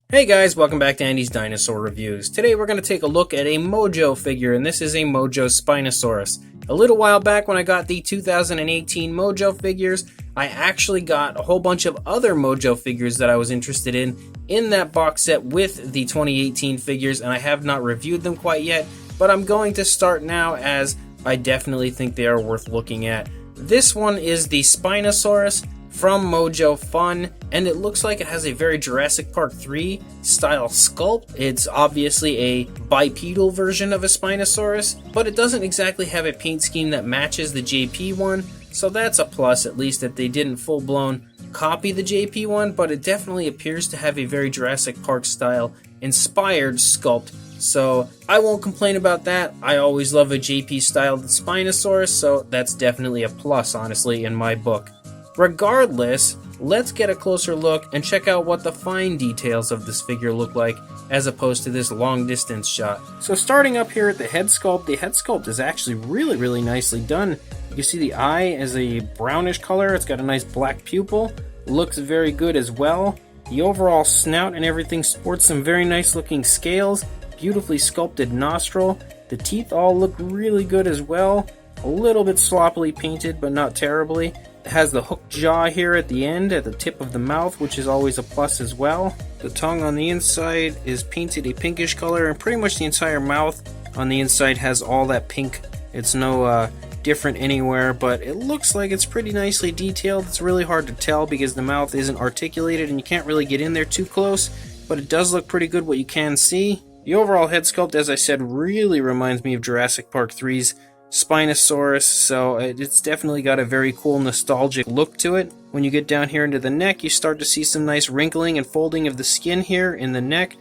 Hey guys, welcome back to Andy's Dinosaur Reviews. Today we're going to take a look at a Mojo figure, and this is a Mojo Spinosaurus. A little while back when I got the 2018 Mojo figures, I actually got a whole bunch of other Mojo figures that I was interested in that box set with the 2018 figures, and I have not reviewed them quite yet, but I'm going to start now as I definitely think they are worth looking at. This one is the Spinosaurus from Mojo Fun, and it looks like it has a very Jurassic Park 3 style sculpt. It's obviously a bipedal version of a Spinosaurus, but it doesn't exactly have a paint scheme that matches the JP one, so that's a plus, at least that they didn't full-blown copy the JP one, but it definitely appears to have a very Jurassic Park style inspired sculpt. So I won't complain about that. I always love a JP styled Spinosaurus, so that's definitely a plus, honestly, in my book. Regardless, let's get a closer look and check out what the fine details of this figure look like as opposed to this long distance shot. So starting up here at the head sculpt is actually really nicely done. You can see the eye is a brownish color, it's got a nice black pupil, looks very good as well. The overall snout and everything sports some very nice looking scales, beautifully sculpted nostril. The teeth all look really good as well. A little bit sloppily painted, but not terribly. It has the hooked jaw here at the end, at the tip of the mouth, which is always a plus as well. The tongue on the inside is painted a pinkish color, and pretty much the entire mouth on the inside has all that pink. It's no different anywhere, but it looks like it's pretty nicely detailed. It's really hard to tell because the mouth isn't articulated and you can't really get in there too close, but it does look pretty good what you can see. The overall head sculpt, as I said, really reminds me of Jurassic Park 3's Spinosaurus, so it's definitely got a very cool nostalgic look to it. When you get down here into the neck, you start to see some nice wrinkling and folding of the skin here in the neck.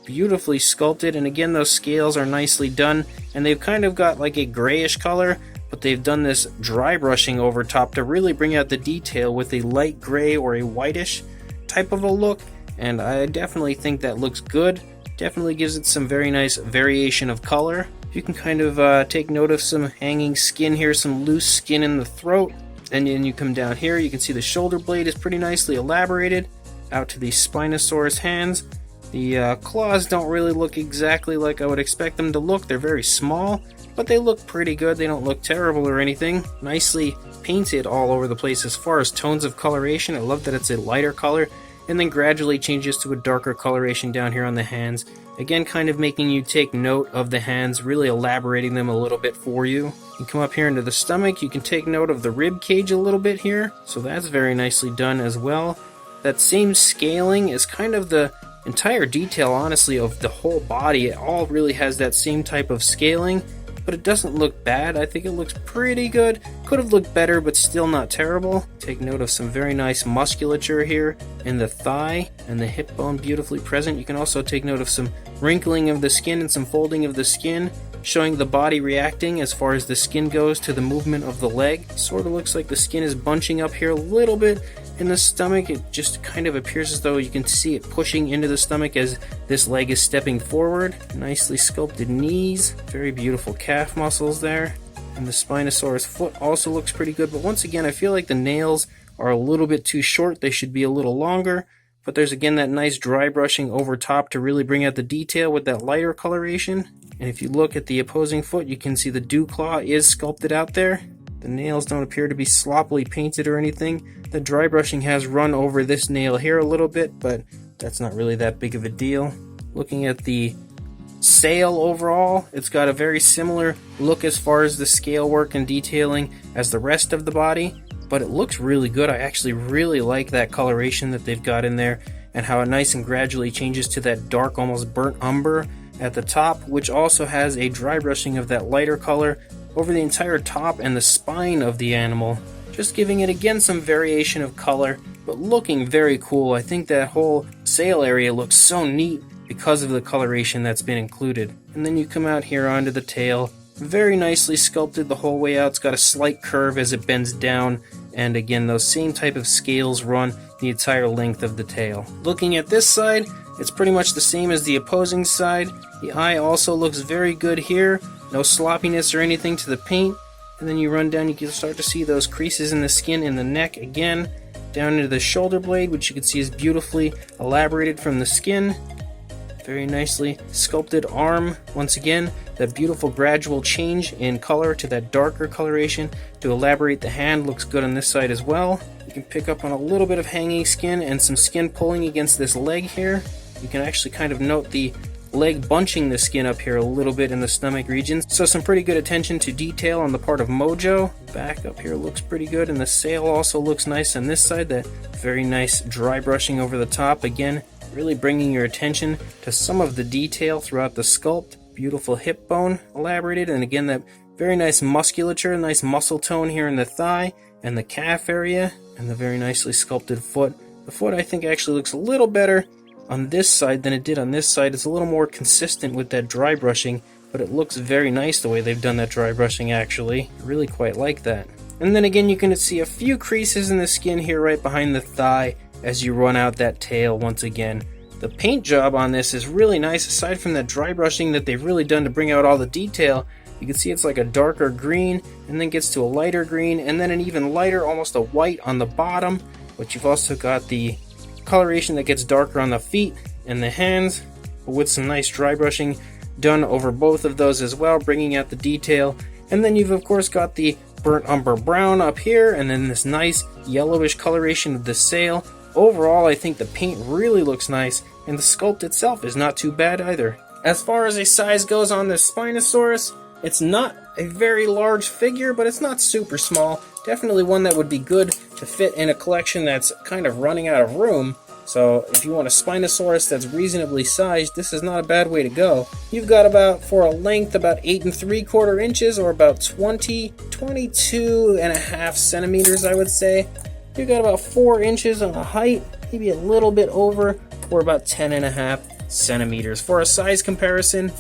Beautifully sculpted, and again those scales are nicely done, and they've kind of got like a grayish color, but they've done this dry brushing over top to really bring out the detail with a light gray or a whitish type of a look, and I definitely think that looks good. Definitely gives it some very nice variation of color. You can kind of take note of some hanging skin here, some loose skin in the throat, and then you come down here, you can see the shoulder blade is pretty nicely elaborated out to the Spinosaurus hands. The claws don't really look exactly like I would expect them to look. They're very small, but they look pretty good. They don't look terrible or anything. Nicely painted all over the place as far as tones of coloration. I love that it's a lighter color and then gradually changes to a darker coloration down here on the hands. Again, kind of making you take note of the hands, really elaborating them a little bit for you. You come up here into the stomach, you can take note of the rib cage a little bit here, so that's very nicely done as well. That same scaling is kind of the entire detail, honestly, of the whole body. It all really has that same type of scaling, but it doesn't look bad. I think it looks pretty good. Could have looked better, but still not terrible. Take note of some very nice musculature here in the thigh and the hip bone, beautifully present. You can also take note of some wrinkling of the skin and some folding of the skin, showing the body reacting as far as the skin goes to the movement of the leg. Sort of looks like the skin is bunching up here a little bit in the stomach. It just kind of appears as though you can see it pushing into the stomach as this leg is stepping forward. Nicely sculpted knees, very beautiful calf muscles there. And the Spinosaurus foot also looks pretty good, but once again I feel like the nails are a little bit too short. They should be a little longer, but there's again that nice dry brushing over top to really bring out the detail with that lighter coloration. And if you look at the opposing foot, you can see the dew claw is sculpted out there. The nails don't appear to be sloppily painted or anything. The dry brushing has run over this nail here a little bit, but that's not really that big of a deal. Looking at the sail overall, it's got a very similar look as far as the scale work and detailing as the rest of the body, but it looks really good. I actually really like that coloration that they've got in there and how it nice and gradually changes to that dark, almost burnt umber at the top, which also has a dry brushing of that lighter color over the entire top and the spine of the animal, just giving it again some variation of color, but looking very cool. I think that whole sail area looks so neat because of the coloration that's been included. And then you come out here onto the tail, very nicely sculpted the whole way out. It's got a slight curve as it bends down, and again those same type of scales run the entire length of the tail. Looking at this side, it's pretty much the same as the opposing side. The eye also looks very good here, no sloppiness or anything to the paint. And then you run down, you can start to see those creases in the skin in the neck again. down into the shoulder blade, which you can see is beautifully elaborated from the skin. Very nicely sculpted arm. Once again, that beautiful gradual change in color to that darker coloration to elaborate the hand looks good on this side as well. You can pick up on a little bit of hanging skin and some skin pulling against this leg here. You can actually kind of note the leg bunching the skin up here a little bit in the stomach region. So some pretty good attention to detail on the part of Mojo. Back up here looks pretty good, and the sail also looks nice on this side. That very nice dry brushing over the top. Again, really bringing your attention to some of the detail throughout the sculpt. Beautiful hip bone elaborated, and again that very nice musculature, nice muscle tone here in the thigh and the calf area, and the very nicely sculpted foot. The foot I think actually looks a little better on this side than it did on this side. It's a little more consistent with that dry brushing, but it looks very nice the way they've done that dry brushing actually. I really quite like that. And then again, you can see a few creases in the skin here right behind the thigh as you run out that tail once again. The paint job on this is really nice. Aside from that dry brushing that they've really done to bring out all the detail, you can see it's like a darker green and then gets to a lighter green and then an even lighter, almost a white on the bottom. But you've also got the coloration that gets darker on the feet and the hands, with some nice dry brushing done over both of those as well, bringing out the detail. And then you've of course got the burnt umber brown up here, and then this nice yellowish coloration of the sail. Overall, I think the paint really looks nice, and the sculpt itself is not too bad either. As far as a size goes on this Spinosaurus, it's not a very large figure, but it's not super small. Definitely one that would be good to fit in a collection that's kind of running out of room. So if you want a Spinosaurus that's reasonably sized, this is not a bad way to go. You've got about, for a length, about 8 3/4 inches, or about 22.5 centimeters, I would say. You've got about 4 inches on the height, maybe a little bit over, or about 10.5 centimeters. For a size comparison,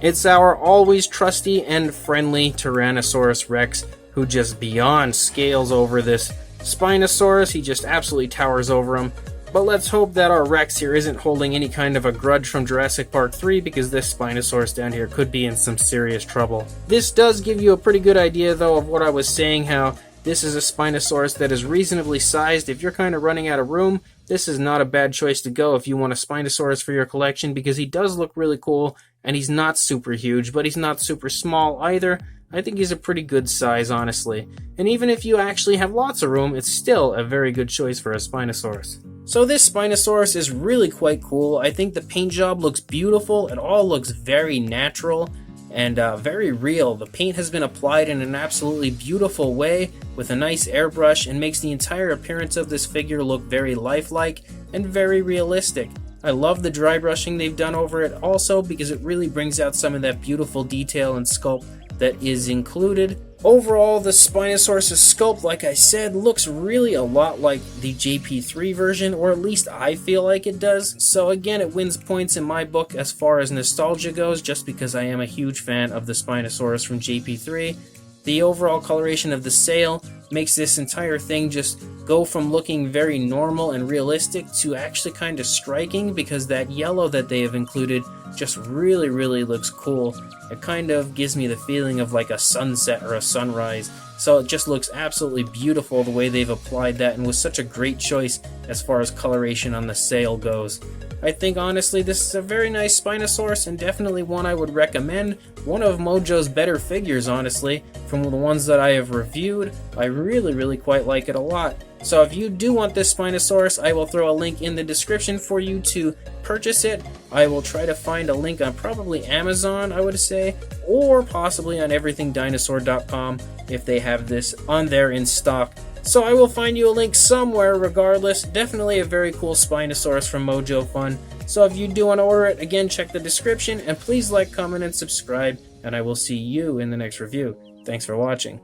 it's our always trusty and friendly Tyrannosaurus Rex, who just beyond scales over this Spinosaurus. He just absolutely towers over him. But let's hope that our Rex here isn't holding any kind of a grudge from Jurassic Park 3, because this Spinosaurus down here could be in some serious trouble. This does give you a pretty good idea though of what I was saying, how this is a Spinosaurus that is reasonably sized. If you're kind of running out of room, this is not a bad choice to go if you want a Spinosaurus for your collection, because he does look really cool, and he's not super huge, but he's not super small either. I think he's a pretty good size, honestly. And even if you actually have lots of room, it's still a very good choice for a Spinosaurus. So this Spinosaurus is really quite cool. I think the paint job looks beautiful. It all looks very natural and very real. The paint has been applied in an absolutely beautiful way with a nice airbrush, and makes the entire appearance of this figure look very lifelike and very realistic. I love the dry brushing they've done over it also, because it really brings out some of that beautiful detail and sculpt that is included. Overall, the Spinosaurus sculpt, like I said, looks really a lot like the JP3 version, or at least I feel like it does. So again, it wins points in my book as far as nostalgia goes, just because I am a huge fan of the Spinosaurus from JP3. The overall coloration of the sail makes this entire thing just go from looking very normal and realistic to actually kind of striking, because that yellow that they have included just really looks cool. It kind of gives me the feeling of like a sunset or a sunrise. So it just looks absolutely beautiful the way they've applied that, and was such a great choice as far as coloration on the sail goes. I think honestly this is a very nice Spinosaurus, and definitely one I would recommend. One of Mojo's better figures, honestly, from the ones that I have reviewed. I really quite like it a lot. So if you do want this Spinosaurus, I will throw a link in the description for you to purchase it. I will try to find a link on probably Amazon, I would say, or possibly on everythingdinosaur.com if they have this on there in stock. So I will find you a link somewhere regardless. Definitely a very cool Spinosaurus from Mojo Fun. So if you do want to order it, again, check the description, and please like, comment, and subscribe, and I will see you in the next review. Thanks for watching.